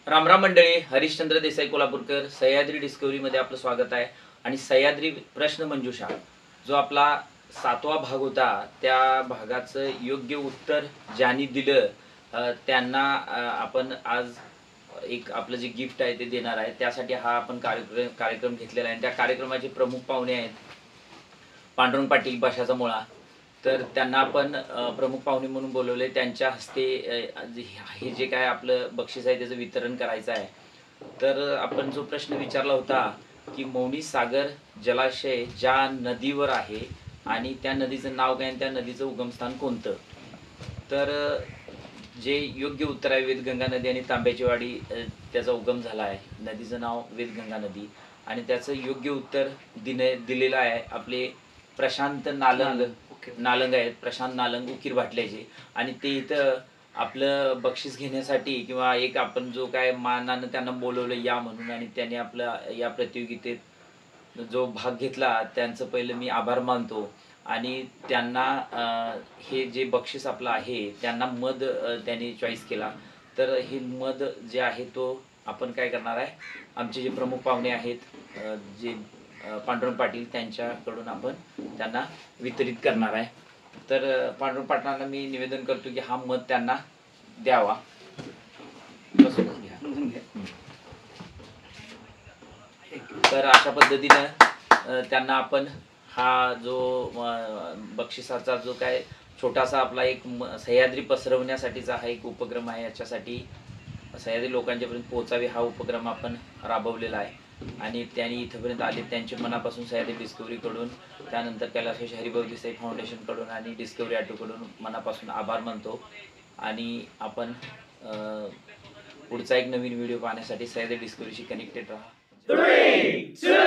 रामराम मंडळी, हरिश्चंद्र देसाई कोल्हापूरकर सह्याद्री डिस्कवरीमध्ये आपलं स्वागत आहे। आणि सह्याद्री प्रश्न मंजुषा जो आपला 7वा भाग होता, त्या भागाचं योग्य उत्तर ज्यांनी दिलं त्यांना आपण आज एक आपलं जे गिफ्ट आहे ते देणार आहे। त्यासाठी हा आपण कार्यक्रम घेतलेला आहे। त्या कार्यक्रमाचे प्रमुख पाहुणे आहेत पांडुरंग पाटील भाषाचा मुळा। तर त्यांना आपण प्रमुख पाहुणे म्हणून बोलवले। त्यांच्या हस्ते हे जे काय आपलं बक्षीस आहे त्याचं वितरण करायचं आहे। तर आपण जो प्रश्न विचारला होता की मौनी सागर जलाशय ज्या नदीवर आहे आणि त्या नदीचं नाव काय आणि त्या नदीचं उगमस्थान कोणतं, तर जे योग्य उत्तर आहे वेदगंगा नदी आणि तांब्याची वाडी त्याचा उगम झाला आहे। नदीचं नाव वेदगंगा नदी आणि त्याचं योग्य उत्तर दिलेलं आहे आपले प्रशांत नालंग आहेत, प्रशांत नालंग उकीर भाटल्याचे। आणि ते इथं आपलं बक्षीस घेण्यासाठी किंवा एक आपण जो काय मानानं त्यांना बोलवलं या म्हणून आणि त्यांनी आपला या प्रतियोगितेत जो भाग घेतला त्यांचं पहिलं मी आभार मानतो। आणि त्यांना हे जे बक्षीस आपलं आहे त्यांना मध त्यांनी चॉईस केला। तर हे मध जे आहे तो आपण काय करणार आहे, आमचे जे प्रमुख पाहुणे आहेत जे पांडुरंग पाटील त्यांच्याकडून आपण त्यांना वितरित करणार आहे। तर पांडुरंग पाटलांना मी निवेदन करतो की हा मध त्यांना द्यावा। तर अशा पद्धतीनं त्यांना आपण हा जो बक्षिसाचा जो काय छोटासा आपला एक सह्याद्री पसरवण्यासाठीचा हा एक उपक्रम आहे, याच्यासाठी सह्याद्री लोकांच्यापर्यंत पोहोचावे हा उपक्रम आपण राबवलेला आहे। आणि त्यांनी इथपर्यंत आले त्यांचे मनापासून सह्याद्री डिस्कवरीकडून, त्यानंतर कैलास हरिभाऊ देसाई फाउंडेशनकडून आणि डिस्कवरी ऑटोकडून मनापासून आभार मानतो। आणि आपण पुढचा एक नवीन व्हिडिओ पाहण्यासाठी सह्याद्री डिस्कवरीशी कनेक्टेड राहा। 3, 2